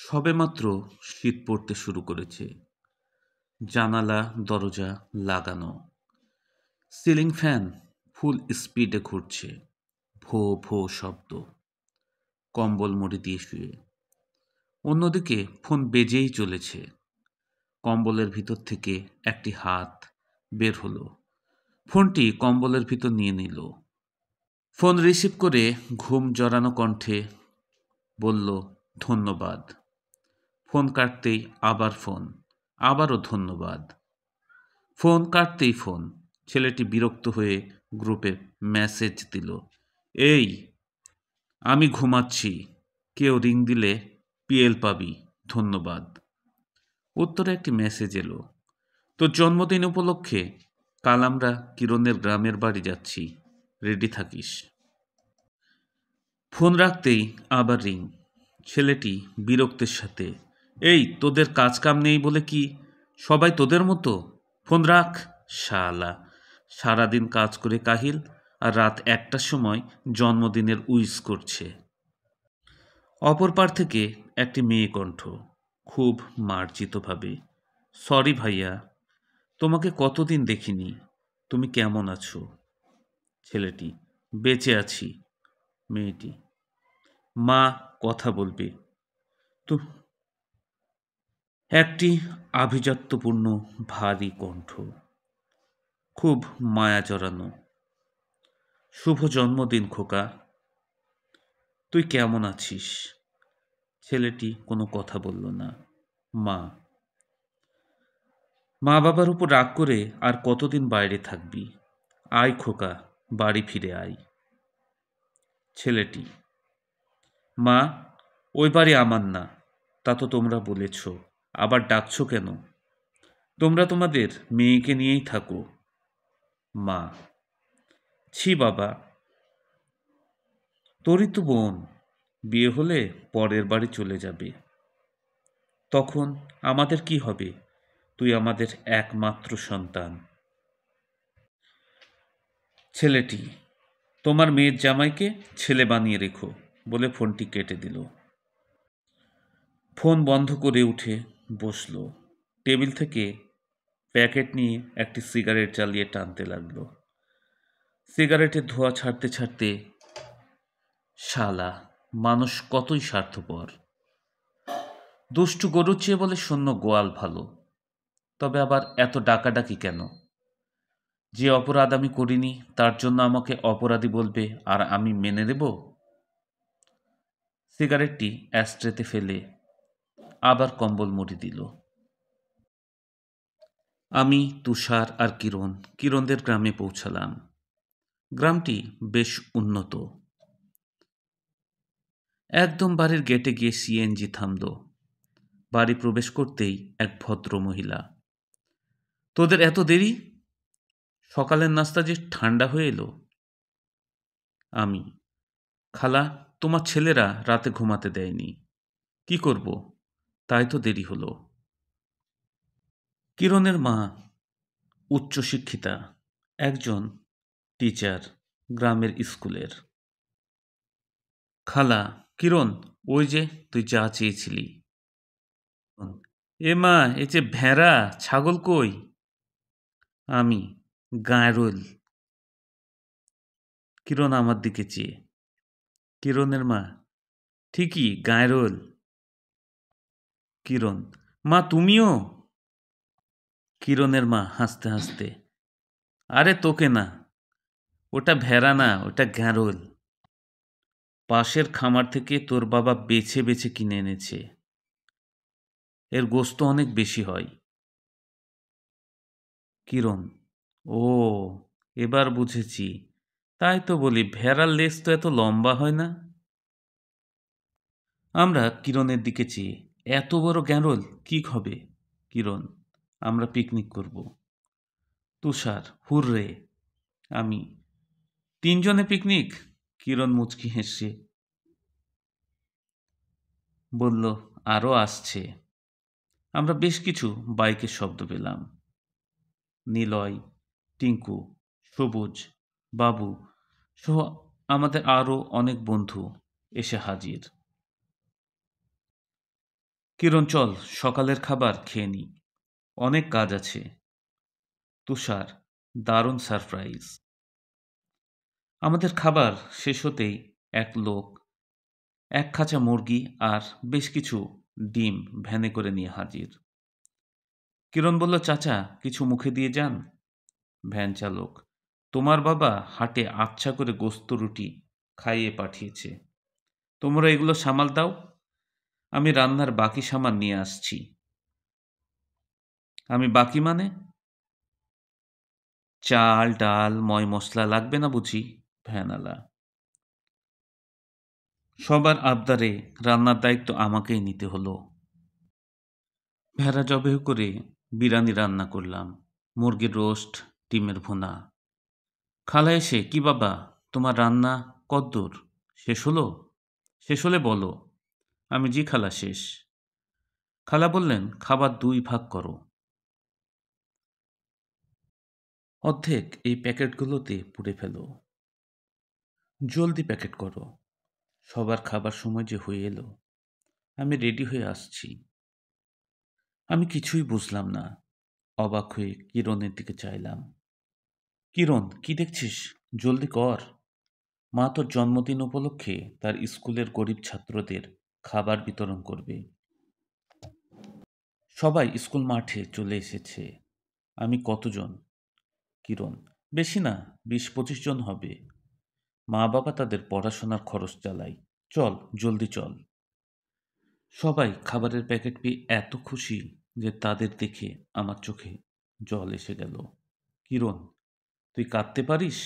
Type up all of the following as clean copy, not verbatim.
সবেমাত্র শীত পড়তে শুরু করেছে। জানালা দরজা লাগানো, সিলিং ফ্যান ফুল স্পিডে ঘুরছে, ভো ভো শব্দ। কম্বল মুড়ি দিয়ে শুয়ে। অন্যদিকে ফোন বেজেই চলেছে। কম্বলের ভিতর থেকে একটি হাত বের হলো, ফোনটি কম্বলের ভিতর নিয়ে নিল। ফোন রিসিভ করে ঘুম জড়ানো কণ্ঠে বলল, ধন্যবাদ। ফোন কাটতেই আবার ফোন, আবারও ধন্যবাদ। ফোন কাটতেই ফোন। ছেলেটি বিরক্ত হয়ে গ্রুপে মেসেজ দিল, এই আমি ঘুমাচ্ছি, কেউ রিং দিলে পিএল পাবি, ধন্যবাদ। উত্তরে একটি মেসেজ এলো, তোর জন্মদিন উপলক্ষে কাল আমরা কিরণের গ্রামের বাড়ি যাচ্ছি, রেডি থাকিস। ফোন রাখতেই আবার রিং। ছেলেটি বিরক্তের সাথে, এই তোদের কাজ কাম নেই বলে কি সবাই তোদের মতো? ফোন রাখ শালা, সারাদিন কাজ করে কাহিল, আর রাত 1টার সময় জন্মদিনের উইশ করছে। অপর পার থেকে একটি মেয়ে কণ্ঠ, খুব মার্জিতভাবে, সরি ভাইয়া, তোমাকে কতদিন দেখিনি, তুমি কেমন আছো? ছেলেটি, বেঁচে আছি। মেয়েটি, মা কথা বলবে তো। একটি আভিজাত্যপূর্ণ ভারী কণ্ঠ, খুব মায়া জড়ানো, শুভ জন্মদিন খোকা, তুই কেমন আছিস? ছেলেটি কোনো কথা বলল না। মা, মা বাবার উপর রাগ করে আর কতদিন বাইরে থাকবি? আয় খোকা, বাড়ি ফিরে আয়। ছেলেটি, মা, ওই বাড়ি আমার না, তা তো তোমরা বলেছ, আবার ডাকছো কেন? তোমরা তোমাদের মেয়েকে নিয়েই থাকো। মা, ছি বাবা, তোরই তো বোন, বিয়ে হলে পরের বাড়ি চলে যাবে, তখন আমাদের কি হবে? তুই আমাদের একমাত্র সন্তান। ছেলেটি, তোমার মেয়ের জামাইকে ছেলে বানিয়ে রেখো, বলে ফোনটি কেটে দিল। ফোন বন্ধ করে উঠে বসল। টেবিল থেকে প্যাকেট নিয়ে একটি সিগারেট জ্বালিয়ে টানতে লাগলো। সিগারেটের ধোঁয়া ছাড়তে ছাড়তে, শালা, মানুষ কতই স্বার্থপর। দুষ্টু গরুর চেয়ে বলে শূন্য গোয়াল ভালো। তবে আবার এত ডাকাডাকি কেন? যে অপরাধ আমি করিনি তার জন্য আমাকে অপরাধী বলবে আর আমি মেনে নেব? সিগারেটটি অ্যাস্ট্রেতে ফেলে আবার কম্বল মুড়ি দিল। আমি, তুষার আর কিরণদের গ্রামে পৌঁছালাম। গ্রামটি বেশ উন্নত। একদম বাড়ির গেটে গিয়ে সিএনজি থামল। বাড়ি প্রবেশ করতেই এক ভদ্র মহিলা, তোদের এত দেরি? সকালের নাস্তা যে ঠান্ডা হয়ে এলো। আমি, খালা, তোমার ছেলেরা রাতে ঘুমাতে দেয়নি, কি করব, তাই তো দেরি হলো। কিরণের মা উচ্চশিক্ষিতা, একজন টিচার, গ্রামের স্কুলের। খালা, কিরণ, ওই যে তুই যা চেয়েছিলি। এ মা, এ যে ভেড়া ছাগল কই? আমি, গাঁরোল। কিরণ আমার দিকে চেয়ে। কিরণের মা, ঠিকই গাঁরোল। কিরণ, মা তুমিও? কিরণের মা হাসতে হাসতে, আরে তোকে না, ওটা ভেড়া না, ওটা গাঁরোল। পাশের খামার থেকে তোর বাবা বেছে বেছে কিনে এনেছে, এর গোস্ত অনেক বেশি হয়। কিরণ, ও, এবার বুঝেছি, তাই তো বলি ভেড়ার লেজ তো এত লম্বা হয় না। আমরা কিরণের দিকে চেয়ে, এত বড় গ্যারোল কি হবে? কিরণ, আমরা পিকনিক করব। তুষার, হুররে। আমি, 3 জনে পিকনিক? কিরণ মুচকি হেসে বলল, আরও আসছে। আমরা বেশ কিছু বাইকের শব্দ পেলাম। নিলয়, টিঙ্কু, সবুজ, বাবু সহ আমাদের আরও অনেক বন্ধু এসে হাজির। কিরণ চল, সকালের খাবার খেয়ে নিই, অনেক কাজ আছে। তুষার, দারুণ সারপ্রাইজ। আমাদের খাবার শেষ হতেই এক লোক এক খাঁচা মুরগি আর বেশ কিছু ডিম ভ্যানে করে নিয়ে হাজির। কিরণ বলল, চাচা কিছু মুখে দিয়ে যান। ভ্যান চালক, তোমার বাবা হাটে আচ্ছা করে গোস্ত রুটি খাইয়ে পাঠিয়েছে, তোমরা এগুলো সামাল দাও, আমি রান্নার বাকি সামান নিয়ে আসছি। আমি বাকি মানে? চাল ডাল ময় মশলা লাগবে না বুঝি? ভ্যানওয়ালা, সবার আবদারে রান্নার দায়িত্ব আমাকেই নিতে হলো। ভেড়া জবেহ করে বিরিয়ানি রান্না করলাম, মুরগির রোস্ট, ডিমের ভুনা। খালা এসে, কি বাবা তোমার রান্না কদ্দূর, শেষ হলো? শেষ হলে বলো। আমি, জি খালা শেষ। খালা বললেন, খাবার দুই ভাগ করো, অর্ধেক এই প্যাকেটগুলোতে পুড়ে ফেলো, জলদি প্যাকেট করো, সবার খাবার সময় যে হয়ে এলো, আমি রেডি হয়ে আসছি। আমি কিছুই বুঝলাম না, অবাক হয়ে কিরণের দিকে চাইলাম। কিরণ, কি দেখছিস, জলদি কর, মা তোর জন্মদিন উপলক্ষে তার স্কুলের গরিব ছাত্রদের খাবার বিতরণ করবে। সবাই স্কুল মাঠে চলে এসেছে। আমি, কতজন? কিরণ, বেশি না, 20-25 জন হবে, মা বাবা তাদের পড়াশোনার খরচ চালায়, চল জলদি চল। সবাই খাবারের প্যাকেট পেয়ে এত খুশি যে তাদের দেখে আমার চোখে জল এসে গেল। কিরণ, তুই কাঁদতে পারিস?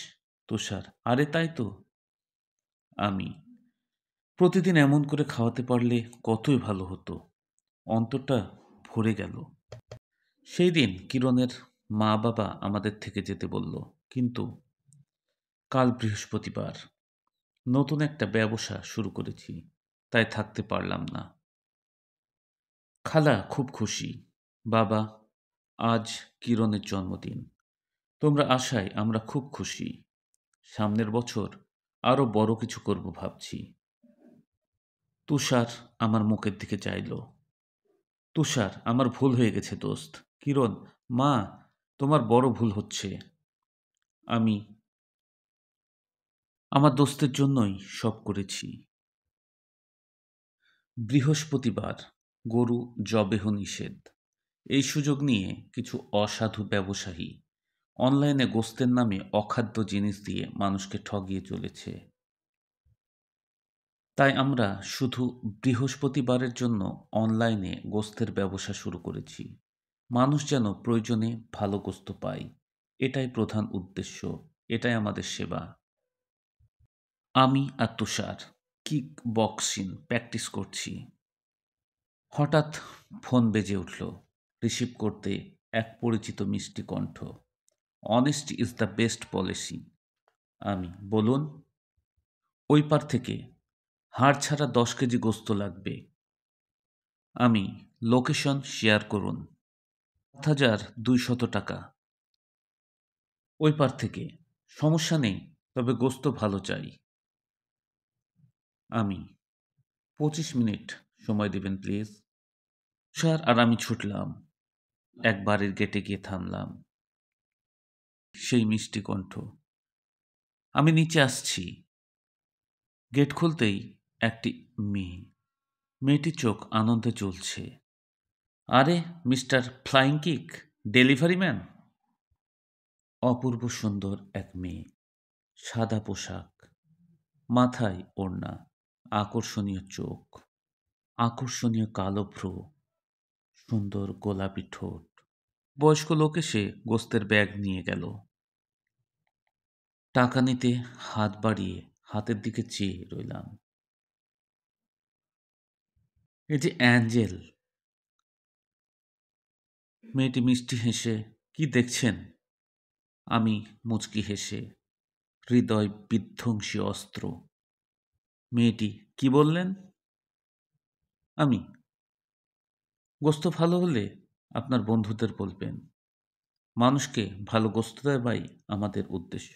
তুষার, আরে তাই তো। আমি, প্রতিদিন এমন করে খাওয়াতে পারলে কতই ভালো হতো, অন্তরটা ভরে গেল। সেই দিন কিরণের মা বাবা আমাদের থেকে যেতে বলল, কিন্তু কাল বৃহস্পতিবার, নতুন একটা ব্যবসা শুরু করেছি, তাই থাকতে পারলাম না। খালা খুব খুশি। বাবা, আজ কিরণের জন্মদিন, তোমরা আসায় আমরা খুব খুশি, সামনের বছর আরো বড় কিছু করব ভাবছি। তুষার আমার মুখের দিকে চাইল। তুষার, আমার ভুল হয়ে গেছে দোস্ত। কিরণ, মা, তোমার বড় ভুল হচ্ছে। আমি, আমার দোস্তের জন্যই সব করেছি। বৃহস্পতিবার, গরু জবেহ নিষেধ। এই সুযোগ নিয়ে কিছু অসাধু ব্যবসায়ী অনলাইনে গোস্তের নামে অখাদ্য জিনিস দিয়ে মানুষকে ঠগিয়ে চলেছে। তাই আমরা শুধু বৃহস্পতিবারের জন্য অনলাইনে গোস্তের ব্যবসা শুরু করেছি, মানুষ যেন প্রয়োজনে ভালো গোস্ত পায়, এটাই প্রধান উদ্দেশ্য, এটাই আমাদের সেবা। আমি আর তুষার কিক বক্সিং প্র্যাকটিস করছি। হঠাৎ ফোন বেজে উঠল, রিসিভ করতে এক পরিচিত মিষ্টি কণ্ঠ। Honesty is the best policy. আমি, বলুন। ওই পার থেকে, হাড় ছাড়া 10 কেজি গোস্ত লাগবে। আমি, লোকেশন শেয়ার করুন। 7,200 টাকা। ওই পার থেকে, সমস্যা নেই, তবে গোস্ত ভালো চাই। আমি, 25 মিনিট সময় দেবেন প্লিজ। স্যার, আর আমি ছুটলাম, এক বাড়ির গেটে গিয়ে থামলাম। সেই মিষ্টি কণ্ঠ, আমি নিচে আসছি। গেট খুলতেই একটি মেয়ে, মেয়েটির চোখ আনন্দে জ্বলছে। আরে mister flying kick, delivery man. অপূর্ব সুন্দর এক মেয়ে, সাদা পোশাক, মাথায় ওড়না, আকর্ষণীয় চোখ, আকর্ষণীয় কালো ভ্রু, সুন্দর গোলাপি ঠোঁট। বয়স্ক লোক এসে গোস্তের ব্যাগ নিয়ে গেল। টাকা নিতে হাত বাড়িয়ে হাতের দিকে চেয়ে রইলাম। এই যে অ্যাঞ্জেল। মেয়েটি মিষ্টি হেসে, কি দেখছেন? আমি মুচকি হেসে, হৃদয় বিধ্বংসী অস্ত্র। মেয়েটি, কি বললেন? আমি, গোস্ত ভালো হলে আপনার বন্ধুদের বলবেন, মানুষকে ভালো গোস্ত দেওয়াই আমাদের উদ্দেশ্য।